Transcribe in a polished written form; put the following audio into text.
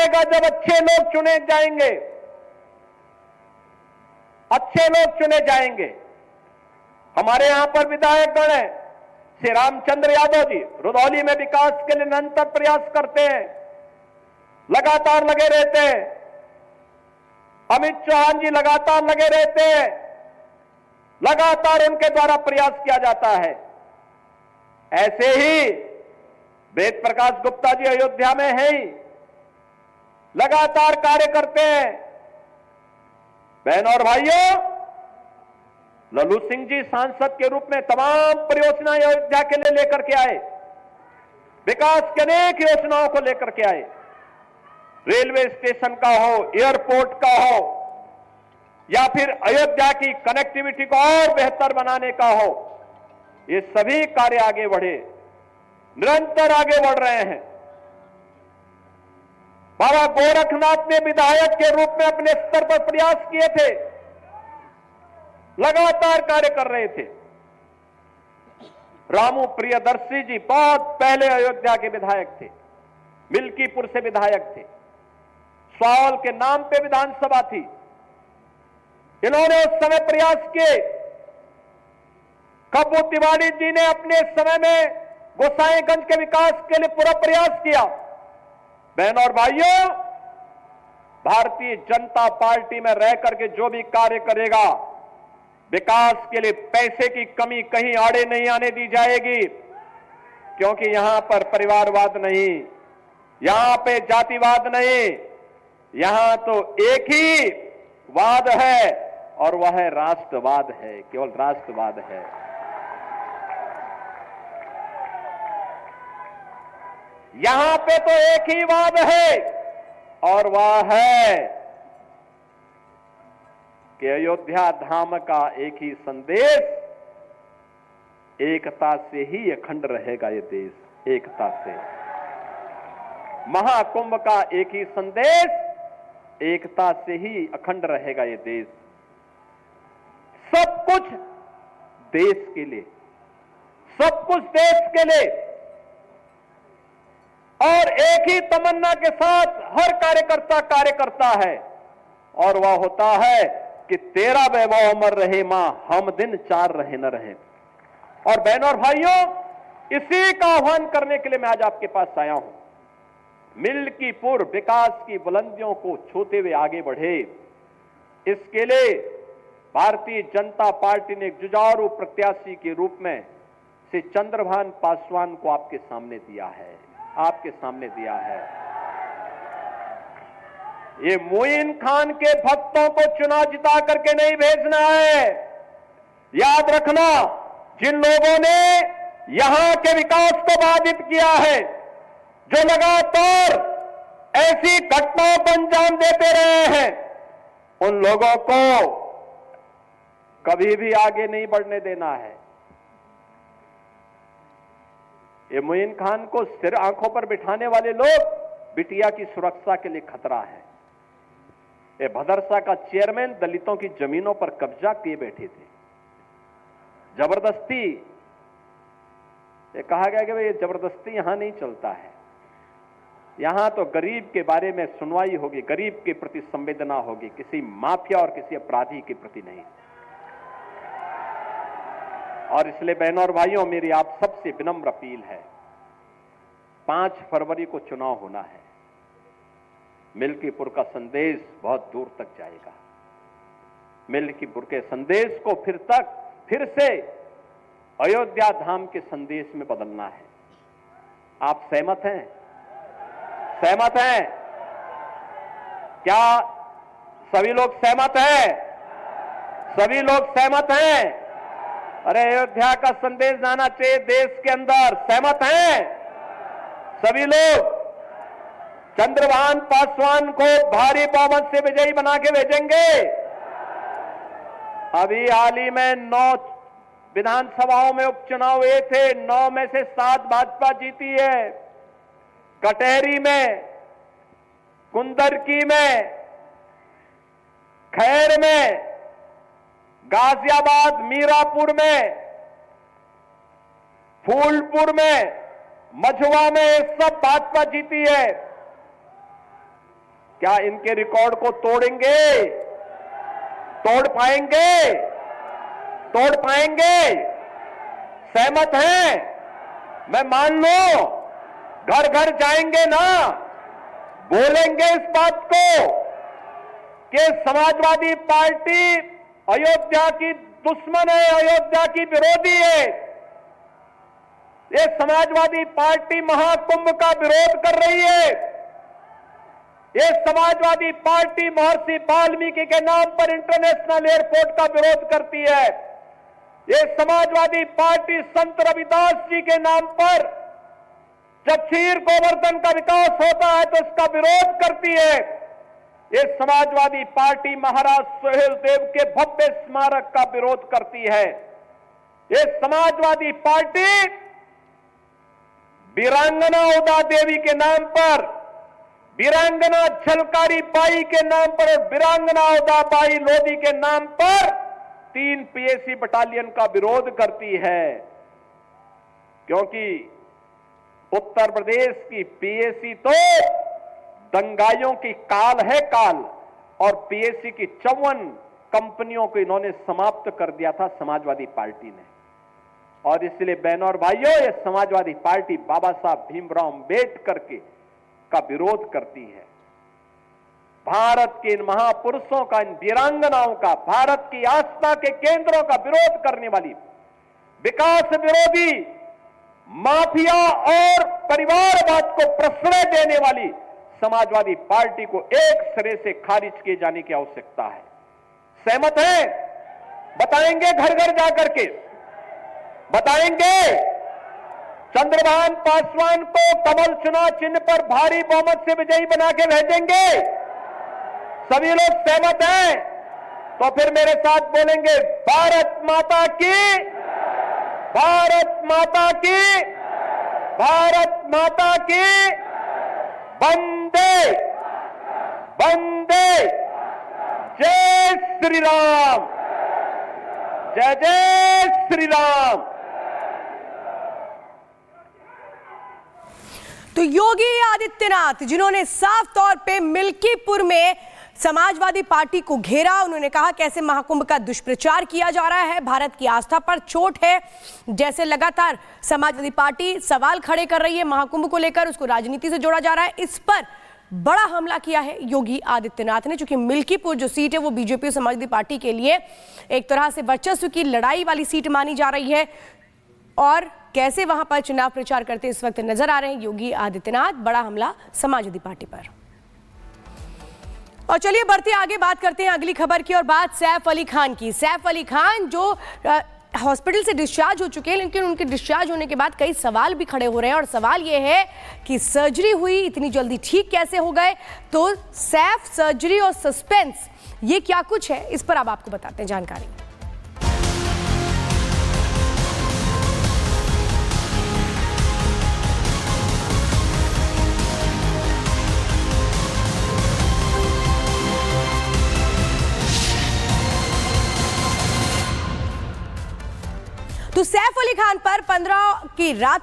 आएगा जब अच्छे लोग चुने जाएंगे, अच्छे लोग चुने जाएंगे। हमारे यहां पर विधायकगण हैं, श्री रामचंद्र यादव जी रुधौली में विकास के लिए निरंतर प्रयास करते हैं, लगातार लगे रहते हैं। अमित चौहान जी लगातार लगे रहते हैं, लगातार उनके द्वारा प्रयास किया जाता है। ऐसे ही वेद प्रकाश गुप्ता जी अयोध्या में हैं ही, लगातार कार्य करते हैं। बहनों और भाइयों, लल्लू सिंह जी सांसद के रूप में तमाम परियोजनाएं अयोध्या के लिए लेकर के आए, विकास की अनेक योजनाओं को लेकर के आए। रेलवे स्टेशन का हो, एयरपोर्ट का हो, या फिर अयोध्या की कनेक्टिविटी को और बेहतर बनाने का हो, ये सभी कार्य आगे बढ़े, निरंतर आगे बढ़ रहे हैं। बाबा गोरखनाथ ने विधायक के रूप में अपने स्तर पर प्रयास किए थे, लगातार कार्य कर रहे थे। रामू प्रियदर्शी जी बहुत पहले अयोध्या के विधायक थे, मिल्कीपुर से विधायक थे, स्वावल के नाम पे विधानसभा थी। इन्होंने उस समय प्रयास किए। कप्पू तिवारी जी ने अपने समय में गोसाईगंज के विकास के लिए पूरा प्रयास किया। बहनों और भाइयों, भारतीय जनता पार्टी में रह करके जो भी कार्य करेगा, विकास के लिए पैसे की कमी कहीं आड़े नहीं आने दी जाएगी, क्योंकि यहां पर परिवारवाद नहीं, यहां पे जातिवाद नहीं, यहां तो एक ही वाद है और वह है राष्ट्रवाद है, केवल राष्ट्रवाद है। यहां पे तो एक ही वाद है और वह है कि अयोध्या धाम का एक ही संदेश, एकता से ही अखंड रहेगा ये देश, एकता से। महाकुंभ का एक ही संदेश, एकता से ही अखंड रहेगा ये देश। सब कुछ देश के लिए, सब कुछ देश के लिए, और एक ही तमन्ना के साथ हर कार्यकर्ता कार्य करता है, और वह होता है कि तेरा वैभव अमर रहे मां, हम दिन चार रहे न रहे। और बहनों और भाइयों, इसी का आह्वान करने के लिए मैं आज आपके पास आया हूं। मिल्कीपुर विकास की बुलंदियों को छूते हुए आगे बढ़े, इसके लिए भारतीय जनता पार्टी ने एक जुझारू प्रत्याशी के रूप में श्री चंद्रभान पासवान को आपके सामने दिया है, आपके सामने दिया है। ये मोइन खान के भक्तों को चुना जिता करके नहीं भेजना है। याद रखना, जिन लोगों ने यहां के विकास को बाधित किया है, जो लगातार ऐसी घटनाओं को अंजाम देते रहे हैं, उन लोगों को कभी भी आगे नहीं बढ़ने देना है। ये मोइन खान को सिर आंखों पर बिठाने वाले लोग बिटिया की सुरक्षा के लिए खतरा है। ये भदरसा का चेयरमैन दलितों की जमीनों पर कब्जा किए बैठे थे, जबरदस्ती। ये कहा गया कि भाई ये जबरदस्ती यहां नहीं चलता है, यहां तो गरीब के बारे में सुनवाई होगी, गरीब के प्रति संवेदना होगी, किसी माफिया और किसी अपराधी के प्रति नहीं। और इसलिए बहनों और भाइयों, मेरी आप सबसे विनम्र अपील है, 5 फरवरी को चुनाव होना है। मिल्कीपुर का संदेश बहुत दूर तक जाएगा। मिल्कीपुर के संदेश को फिर से अयोध्या धाम के संदेश में बदलना है। आप सहमत हैं? सहमत हैं? क्या सभी लोग सहमत हैं? सभी लोग सहमत हैं? अरे अयोध्या का संदेश जाना चाहिए देश के अंदर, सहमत हैं सभी लोग? चंद्रभान पासवान को भारी बहुमत से विजयी बना के भेजेंगे। अभी हाल ही में 9 विधानसभाओं में उपचुनाव हुए थे, 9 में से 7 भाजपा जीती है। कटहरी में, कुंदरकी में, खैर में, गाजियाबाद, मीरापुर में, फूलपुर में, मझुआ में, सब भाजपा जीती है। क्या इनके रिकॉर्ड को तोड़ेंगे? तोड़ पाएंगे? तोड़ पाएंगे? सहमत हैं? मैं मान लो, घर घर जाएंगे ना, बोलेंगे इस बात को कि समाजवादी पार्टी अयोध्या की दुश्मन है, अयोध्या की विरोधी है। ये समाजवादी पार्टी महाकुंभ का विरोध कर रही है। ये समाजवादी पार्टी महर्षि वाल्मीकि के नाम पर इंटरनेशनल एयरपोर्ट का विरोध करती है। ये समाजवादी पार्टी संत रविदास जी के नाम पर जब क्षीर गोवर्धन का विकास होता है तो उसका विरोध करती है। ये समाजवादी पार्टी महाराज सोहेल देव के भव्य स्मारक का विरोध करती है। ये समाजवादी पार्टी वीरांगना उदा देवी के नाम पर, वीरांगना झलकारी बाई के नाम पर और वीरांगना उदा बाई लोधी के नाम पर 3 पीएसी बटालियन का विरोध करती है। क्योंकि उत्तर प्रदेश की पीएसी तो दंगाइयों की काल है काल, और पीएसी की 54 कंपनियों को इन्होंने समाप्त कर दिया था समाजवादी पार्टी ने। और इसलिए बहनों और भाइयों, ये समाजवादी पार्टी बाबा साहब भीमराव अंबेडकर का विरोध करती है। भारत के इन महापुरुषों का, इन वीरांगनाओं का, भारत की आस्था के केंद्रों का विरोध करने वाली, विकास विरोधी, माफिया और परिवारवाद को प्रश्रय देने वाली समाजवादी पार्टी को एक सिरे से खारिज किए जाने की आवश्यकता है। सहमत हैं? बताएंगे घर घर जाकर के? बताएंगे? चंद्रभान पासवान को कमल चुनाव चिन्ह पर भारी बहुमत से विजयी बना के भेजेंगे? सभी लोग सहमत हैं? तो फिर मेरे साथ बोलेंगे, भारत माता की, भारत माता की, भारत माता की, वंदे वंदे, जय श्री राम, जय जय श्री राम। तो योगी आदित्यनाथ, जिन्होंने साफ तौर पे मिल्कीपुर में समाजवादी पार्टी को घेरा, उन्होंने कहा कैसे महाकुंभ का दुष्प्रचार किया जा रहा है, भारत की आस्था पर चोट है। जैसे लगातार समाजवादी पार्टी सवाल खड़े कर रही है महाकुंभ को लेकर, उसको राजनीति से जोड़ा जा रहा है। इस पर बड़ा हमला किया है योगी आदित्यनाथ ने, चूंकि मिल्कीपुर जो सीट है वो बीजेपी और समाजवादी पार्टी के लिए एक तरह से वर्चस्व की लड़ाई वाली सीट मानी जा रही है। और कैसे वहां पर चुनाव प्रचार करते इस वक्त नजर आ रहे हैं योगी आदित्यनाथ। बड़ा हमला समाजवादी पार्टी पर। और चलिए बढ़ते आगे, बात करते हैं अगली खबर की, और बात सैफ अली खान की। सैफ अली खान जो हॉस्पिटल से डिस्चार्ज हो चुके हैं, लेकिन उनके डिस्चार्ज होने के बाद कई सवाल भी खड़े हो रहे हैं। और सवाल ये है कि सर्जरी हुई, इतनी जल्दी ठीक कैसे हो गए? तो सैफ सर्जरी और सस्पेंस, ये क्या कुछ है, इस पर अब आपको बताते हैं जानकारी। तो सैफ अली खान पर 15 की रात